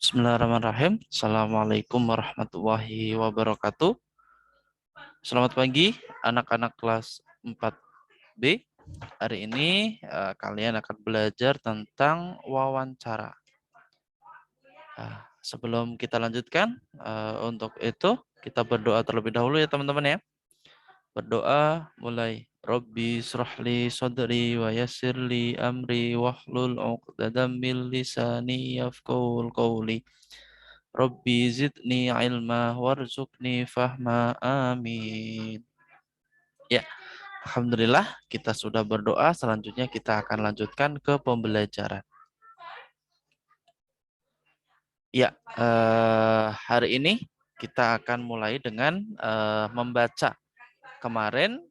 Bismillahirrahmanirrahim. Assalamualaikum warahmatullahi wabarakatuh. Selamat pagi anak-anak kelas 4B. Hari ini kalian akan belajar tentang wawancara. Sebelum kita lanjutkan, untuk itu kita berdoa terlebih dahulu ya teman-teman ya. Berdoa mulai. Rabbi shrahli sadri wa yassirli amri wahlul 'uqdatam min lisani yafqahul qawli. Rabbi zidni ilma warzuqni fahma amin. Ya, alhamdulillah kita sudah berdoa. Selanjutnya kita akan lanjutkan ke pembelajaran. Ya, hari ini kita akan mulai dengan membaca. Kemarin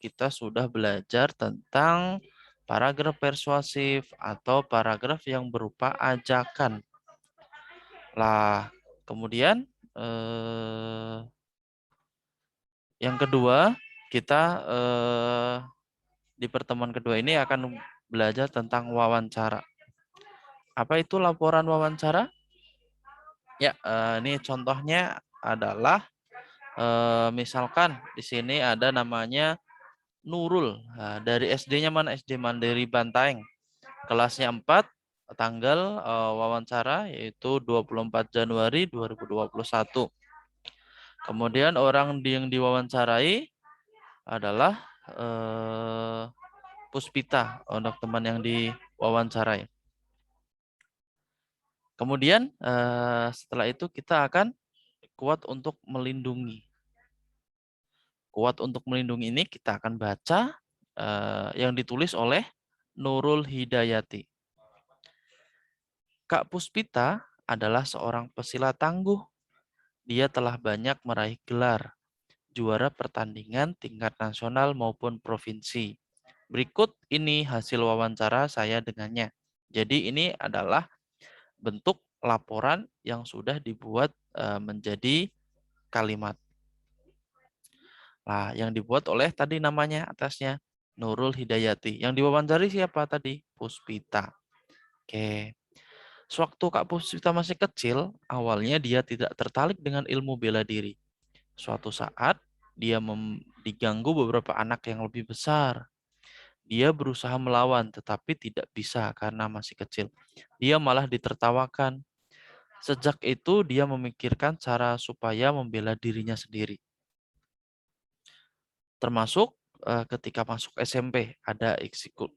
kita sudah belajar tentang paragraf persuasif atau paragraf yang berupa ajakan. Lah, kemudian yang kedua, kita di pertemuan kedua ini akan belajar tentang wawancara. Apa itu laporan wawancara? Ya, ini contohnya adalah misalkan di sini ada namanya Nurul. Nah, dari SD-nya mana? SD Mandiri Bantaeng. Kelasnya 4, tanggal wawancara yaitu 24 Januari 2021. Kemudian orang yang diwawancarai adalah Puspita untuk teman yang diwawancarai. Kemudian setelah itu kita akan kuat untuk melindungi. Kuat untuk melindungi ini kita akan baca yang ditulis oleh Nurul Hidayati. Kak Puspita adalah seorang pesilat tangguh. Dia telah banyak meraih gelar, juara pertandingan tingkat nasional maupun provinsi. Berikut ini hasil wawancara saya dengannya. Jadi ini adalah bentuk laporan yang sudah dibuat menjadi kalimat. Nah, yang dibuat oleh tadi namanya atasnya Nurul Hidayati. Yang diwawancari siapa tadi? Puspita. Oke. Sewaktu Kak Puspita masih kecil, awalnya dia tidak tertarik dengan ilmu bela diri. Suatu saat, dia diganggu beberapa anak yang lebih besar. Dia berusaha melawan, tetapi tidak bisa karena masih kecil. Dia malah ditertawakan. Sejak itu, dia memikirkan cara supaya membela dirinya sendiri. Termasuk ketika masuk SMP, ada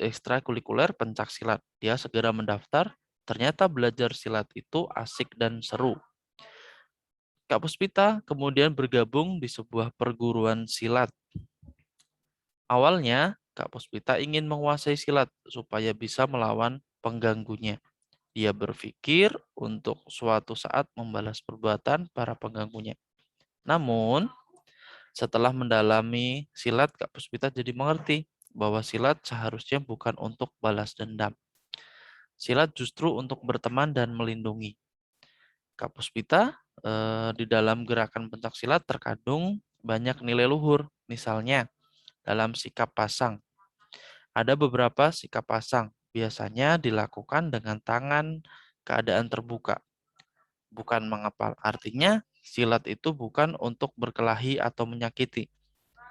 ekstrakurikuler pencak silat. Dia segera mendaftar, ternyata belajar silat itu asik dan seru. Kak Puspita kemudian bergabung di sebuah perguruan silat. Awalnya, Kak Puspita ingin menguasai silat supaya bisa melawan pengganggunya. Dia berpikir untuk suatu saat membalas perbuatan para pengganggunya. Namun, setelah mendalami silat, Kak Puspita jadi mengerti bahwa silat seharusnya bukan untuk balas dendam. Silat justru untuk berteman dan melindungi. Kak Puspita di dalam gerakan pencak silat terkandung banyak nilai luhur. Misalnya, dalam sikap pasang. Ada beberapa sikap pasang, biasanya dilakukan dengan tangan keadaan terbuka, bukan mengepal. Artinya, silat itu bukan untuk berkelahi atau menyakiti.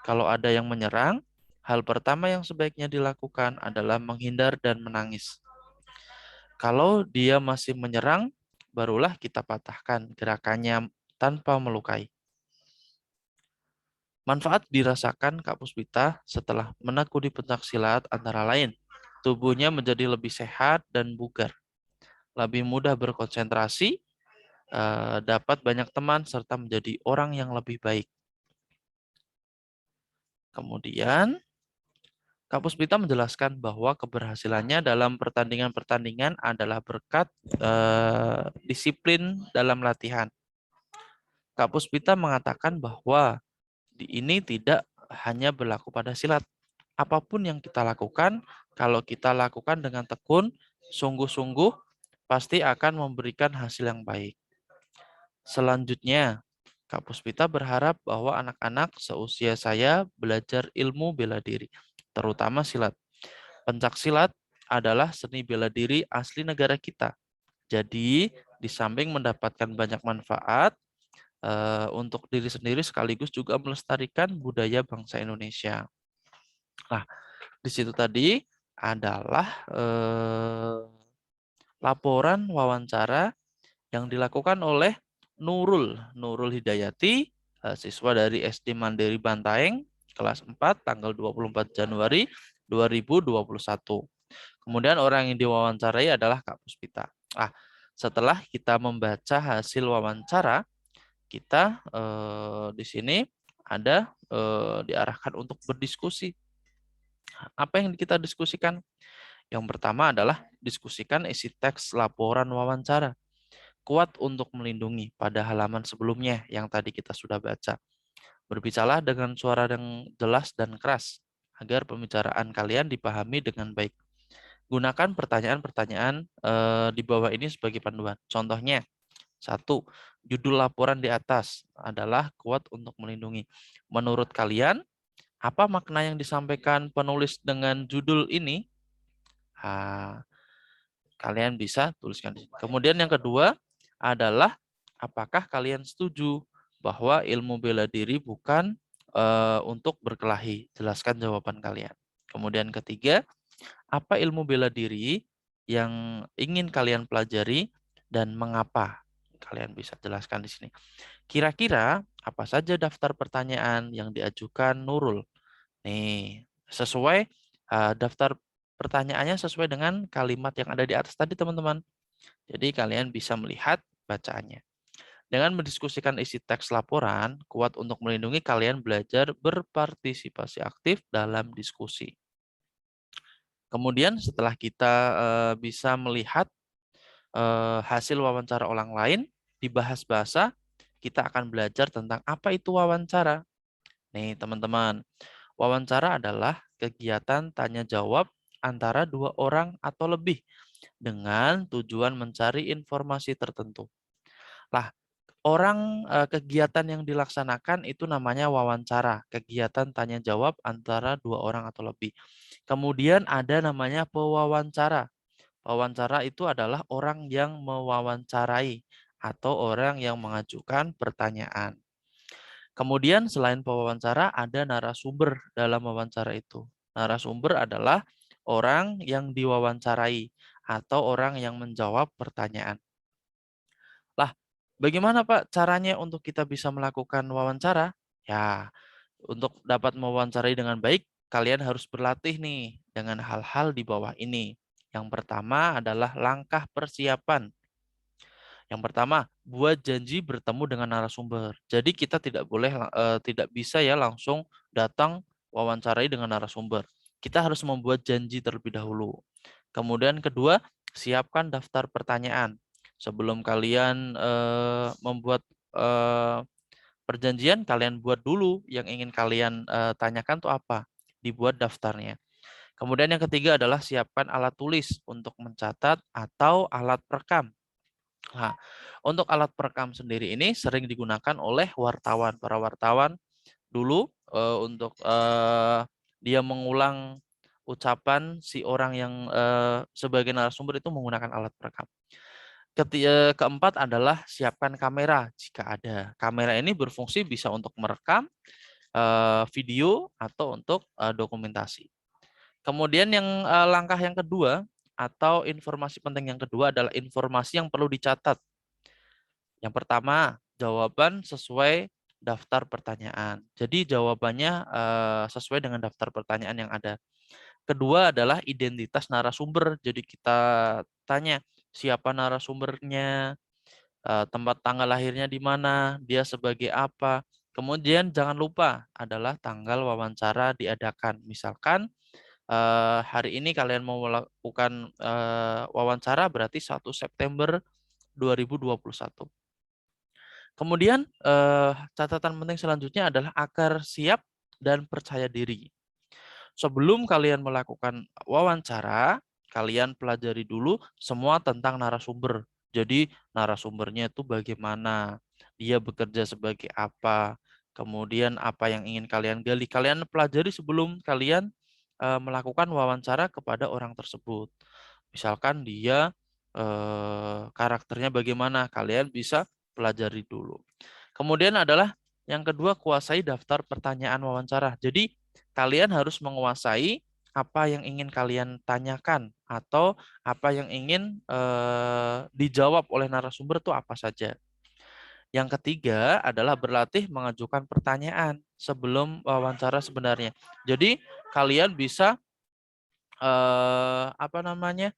Kalau ada yang menyerang, hal pertama yang sebaiknya dilakukan adalah menghindar dan menangis. Kalau dia masih menyerang, barulah kita patahkan gerakannya tanpa melukai. Manfaat dirasakan Kak Puspita setelah menekuni pencak silat antara lain, tubuhnya menjadi lebih sehat dan bugar, lebih mudah berkonsentrasi, dapat banyak teman, serta menjadi orang yang lebih baik. Kemudian, Kak Puspita menjelaskan bahwa keberhasilannya dalam pertandingan-pertandingan adalah berkat disiplin dalam latihan. Kak Puspita mengatakan bahwa ini tidak hanya berlaku pada silat. Apapun yang kita lakukan, kalau kita lakukan dengan tekun, sungguh-sungguh, pasti akan memberikan hasil yang baik. Selanjutnya, Kak Puspita berharap bahwa anak-anak seusia saya belajar ilmu bela diri, terutama silat. Pencak silat adalah seni bela diri asli negara kita. Jadi, di samping mendapatkan banyak manfaat untuk diri sendiri sekaligus juga melestarikan budaya bangsa Indonesia. Nah, di situ tadi adalah laporan wawancara yang dilakukan oleh Nurul Hidayati, siswa dari SD Mandiri Bantaeng, kelas 4, tanggal 24 Januari 2021. Kemudian orang yang diwawancarai adalah Kak Puspita. Setelah kita membaca hasil wawancara, kita di sini ada diarahkan untuk berdiskusi. Apa yang kita diskusikan? Yang pertama adalah diskusikan isi teks laporan wawancara. Kuat untuk melindungi pada halaman sebelumnya yang tadi kita sudah baca. Berbicara dengan suara yang jelas dan keras agar pembicaraan kalian dipahami dengan baik. Gunakan pertanyaan-pertanyaan di bawah ini sebagai panduan. Contohnya, 1. Judul laporan di atas adalah kuat untuk melindungi. Menurut kalian, apa makna yang disampaikan penulis dengan judul ini? Kalian bisa tuliskan di sini. Kemudian yang kedua adalah apakah kalian setuju bahwa ilmu bela diri bukan untuk berkelahi? Jelaskan jawaban kalian. Kemudian ketiga, apa ilmu bela diri yang ingin kalian pelajari dan mengapa? Kalian bisa jelaskan di sini. Kira-kira apa saja daftar pertanyaan yang diajukan Nurul? Nih, sesuai daftar pertanyaannya sesuai dengan kalimat yang ada di atas tadi, teman-teman. Jadi kalian bisa melihat bacaannya. Dengan mendiskusikan isi teks laporan, kuat untuk melindungi kalian belajar berpartisipasi aktif dalam diskusi. Kemudian setelah kita bisa melihat hasil wawancara orang lain, dibahas bahasa, kita akan belajar tentang apa itu wawancara. Nih teman-teman, wawancara adalah kegiatan tanya jawab antara dua orang atau lebih dengan tujuan mencari informasi tertentu. Lah, kegiatan yang dilaksanakan itu namanya wawancara, kegiatan tanya jawab antara dua orang atau lebih. Kemudian ada namanya pewawancara. Wawancara itu adalah orang yang mewawancarai atau orang yang mengajukan pertanyaan. Kemudian selain pewawancara ada narasumber dalam wawancara itu. Narasumber adalah orang yang diwawancarai atau orang yang menjawab pertanyaan. Lah, bagaimana Pak caranya untuk kita bisa melakukan wawancara? Ya, untuk dapat mewawancarai dengan baik, kalian harus berlatih nih dengan hal-hal di bawah ini. Yang pertama adalah langkah persiapan. Yang pertama, buat janji bertemu dengan narasumber. Jadi kita tidak bisa ya langsung datang wawancarai dengan narasumber. Kita harus membuat janji terlebih dahulu. Kemudian kedua, siapkan daftar pertanyaan. Sebelum kalian membuat perjanjian, kalian buat dulu yang ingin kalian tanyakan tuh apa. Dibuat daftarnya. Kemudian yang ketiga adalah siapkan alat tulis untuk mencatat atau alat perekam. Nah, untuk alat perekam sendiri ini sering digunakan oleh wartawan. Para wartawan dulu untuk dia mengulang ucapan si orang yang sebagai narasumber itu menggunakan alat perekam. Keempat adalah siapkan kamera jika ada. Kamera ini berfungsi bisa untuk merekam video atau untuk dokumentasi. Kemudian langkah yang kedua atau informasi penting yang kedua adalah informasi yang perlu dicatat. Yang pertama, jawaban sesuai daftar pertanyaan. Jadi jawabannya sesuai dengan daftar pertanyaan yang ada. Kedua adalah identitas narasumber. Jadi kita tanya siapa narasumbernya, tempat tanggal lahirnya di mana, dia sebagai apa. Kemudian jangan lupa adalah tanggal wawancara diadakan. Misalkan hari ini kalian mau melakukan wawancara berarti 1 September 2021. Kemudian catatan penting selanjutnya adalah agar siap dan percaya diri. Sebelum kalian melakukan wawancara, kalian pelajari dulu semua tentang narasumber. Jadi narasumbernya itu bagaimana, dia bekerja sebagai apa, kemudian apa yang ingin kalian gali. Kalian pelajari sebelum kalian melakukan wawancara kepada orang tersebut. Misalkan dia karakternya bagaimana, kalian bisa pelajari dulu. Kemudian adalah yang kedua, kuasai daftar pertanyaan wawancara. Jadi kalian harus menguasai apa yang ingin kalian tanyakan atau apa yang ingin dijawab oleh narasumber itu apa saja. Yang ketiga adalah berlatih mengajukan pertanyaan sebelum wawancara sebenarnya. Jadi kalian bisa apa namanya,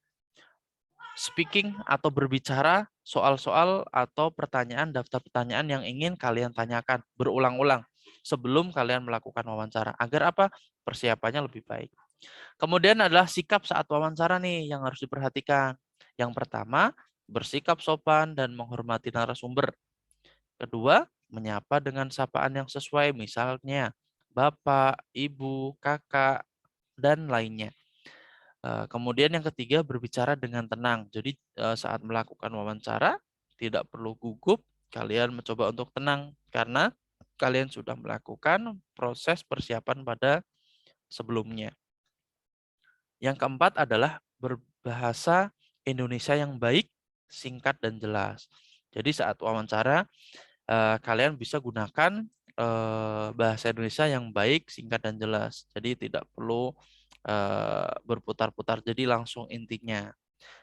speaking atau berbicara soal-soal atau pertanyaan, daftar pertanyaan yang ingin kalian tanyakan berulang-ulang sebelum kalian melakukan wawancara. Agar apa? Persiapannya lebih baik. Kemudian adalah sikap saat wawancara nih yang harus diperhatikan. Yang pertama, bersikap sopan dan menghormati narasumber. Kedua, menyapa dengan sapaan yang sesuai, misalnya Bapak, Ibu, Kakak, dan lainnya. Kemudian yang ketiga, berbicara dengan tenang. Jadi saat melakukan wawancara tidak perlu gugup, kalian mencoba untuk tenang karena kalian sudah melakukan proses persiapan pada sebelumnya. Yang keempat adalah berbahasa Indonesia yang baik, singkat dan jelas. Jadi saat wawancara kalian bisa gunakan bahasa Indonesia yang baik, singkat dan jelas. Jadi tidak perlu berputar-putar. Jadi langsung intinya.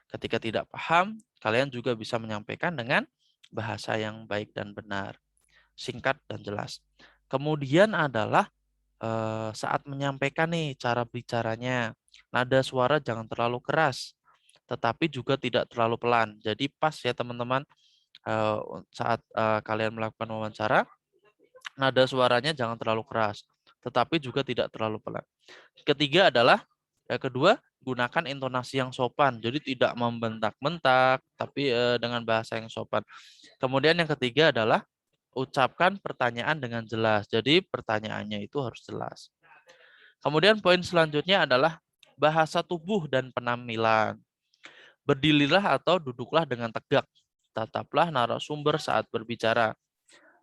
Ketika tidak paham, kalian juga bisa menyampaikan dengan bahasa yang baik dan benar, singkat dan jelas. Kemudian adalah saat menyampaikan nih cara bicaranya, nada suara jangan terlalu keras, tetapi juga tidak terlalu pelan. Jadi pas ya teman-teman saat kalian melakukan wawancara, nada suaranya jangan terlalu keras, tetapi juga tidak terlalu pelan. Ketiga adalah kedua, gunakan intonasi yang sopan. Jadi tidak membentak-bentak, tapi dengan bahasa yang sopan. Kemudian yang ketiga adalah ucapkan pertanyaan dengan jelas. Jadi pertanyaannya itu harus jelas. Kemudian poin selanjutnya adalah bahasa tubuh dan penampilan. Berdirilah atau duduklah dengan tegak. Tataplah narasumber saat berbicara.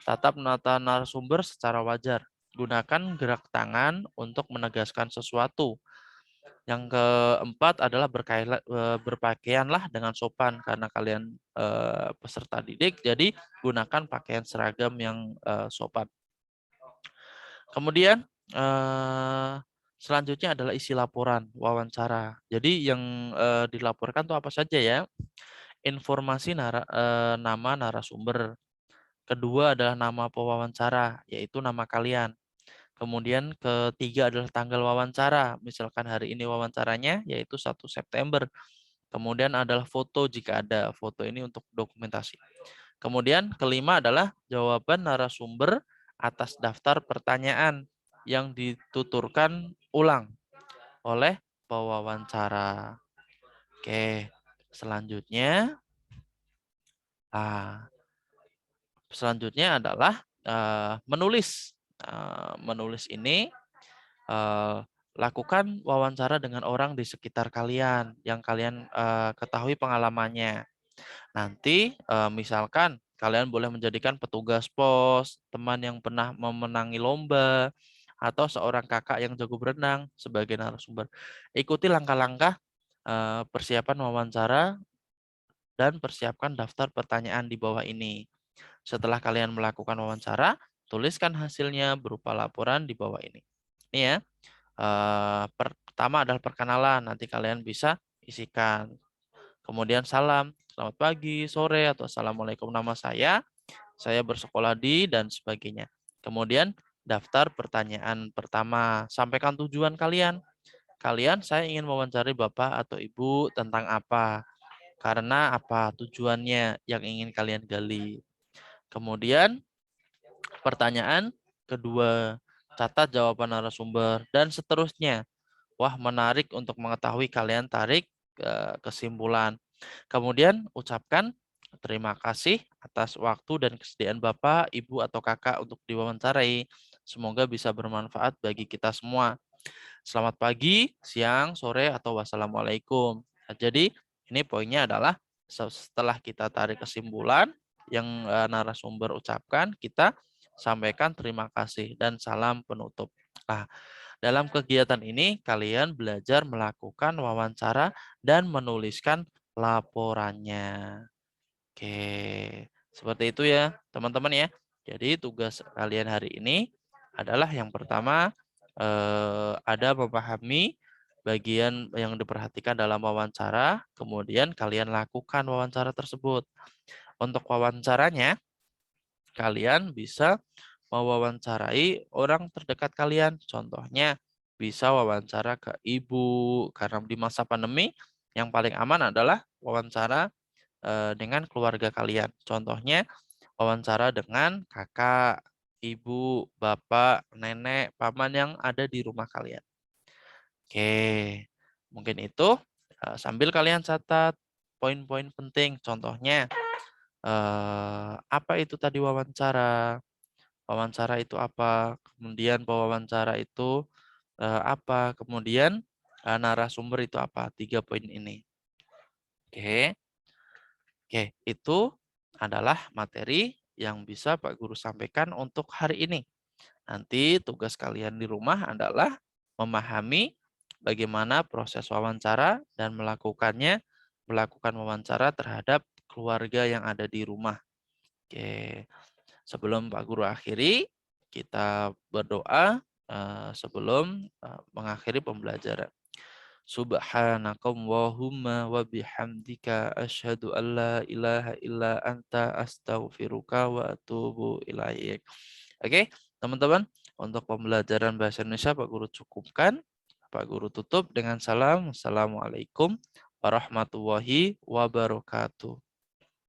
Tatap mata narasumber secara wajar. Gunakan gerak tangan untuk menegaskan sesuatu. Yang keempat adalah berpakaianlah dengan sopan karena kalian peserta didik, jadi gunakan pakaian seragam yang sopan. Kemudian selanjutnya adalah isi laporan wawancara. Jadi yang dilaporkan itu apa saja ya? Informasi nama narasumber. Kedua adalah nama pewawancara, yaitu nama kalian. Kemudian ketiga adalah tanggal wawancara. Misalkan hari ini wawancaranya yaitu 1 September. Kemudian adalah foto jika ada. Foto ini untuk dokumentasi. Kemudian kelima adalah jawaban narasumber atas daftar pertanyaan yang dituturkan ulang oleh pewawancara. Oke, selanjutnya adalah menulis. Menulis ini lakukan wawancara dengan orang di sekitar kalian yang kalian ketahui pengalamannya. Nanti misalkan kalian boleh menjadikan petugas pos, teman yang pernah memenangi lomba, atau seorang kakak yang jago berenang sebagai narasumber. Ikuti langkah-langkah persiapan wawancara dan persiapkan daftar pertanyaan di bawah ini. Setelah kalian melakukan wawancara, tuliskan hasilnya berupa laporan di bawah ini. Ini ya. Pertama adalah perkenalan, nanti kalian bisa isikan. Kemudian salam, selamat pagi, sore, atau assalamualaikum, nama saya bersekolah di, dan sebagainya. Kemudian daftar pertanyaan pertama, sampaikan tujuan kalian. Saya ingin mewawancari Bapak atau Ibu tentang apa, karena apa tujuannya yang ingin kalian gali. Kemudian pertanyaan kedua, catat jawaban narasumber, dan seterusnya. Wah, menarik untuk mengetahui kalian tarik kesimpulan. Kemudian ucapkan terima kasih atas waktu dan kesediaan Bapak, Ibu, atau Kakak untuk diwawancarai. Semoga bisa bermanfaat bagi kita semua. Selamat pagi, siang, sore, atau wassalamualaikum. Nah, jadi ini poinnya adalah setelah kita tarik kesimpulan yang narasumber ucapkan, kita sampaikan terima kasih dan salam penutup. Nah, dalam kegiatan ini, kalian belajar melakukan wawancara dan menuliskan laporannya. Oke, seperti itu ya teman-teman ya. Jadi tugas kalian hari ini adalah yang pertama ada memahami bagian yang diperhatikan dalam wawancara, kemudian kalian lakukan wawancara tersebut. Untuk wawancaranya, kalian bisa mewawancarai orang terdekat kalian. Contohnya bisa wawancara ke ibu, karena di masa pandemi yang paling aman adalah wawancara dengan keluarga kalian. Contohnya wawancara dengan kakak, ibu, bapak, nenek, paman yang ada di rumah kalian. Oke, mungkin itu sambil kalian catat poin-poin penting. Contohnya apa itu tadi wawancara? Wawancara itu apa? Kemudian pewawancara itu apa? Kemudian narasumber itu apa? 3 poin ini. Oke. Oke, itu adalah materi yang bisa Pak Guru sampaikan untuk hari ini. Nanti tugas kalian di rumah adalah memahami bagaimana proses wawancara dan melakukan wawancara terhadap keluarga yang ada di rumah. Oke, sebelum Pak Guru akhiri, kita berdoa sebelum mengakhiri pembelajaran. Subhanakallahumma wa bihamdika asyhadu an la ilaha illa anta astaghfiruka wa atubu ilaik. Oke, teman-teman, untuk pembelajaran bahasa Indonesia Pak Guru cukupkan. Pak Guru tutup dengan salam. Assalamualaikum warahmatullahi wabarakatuh.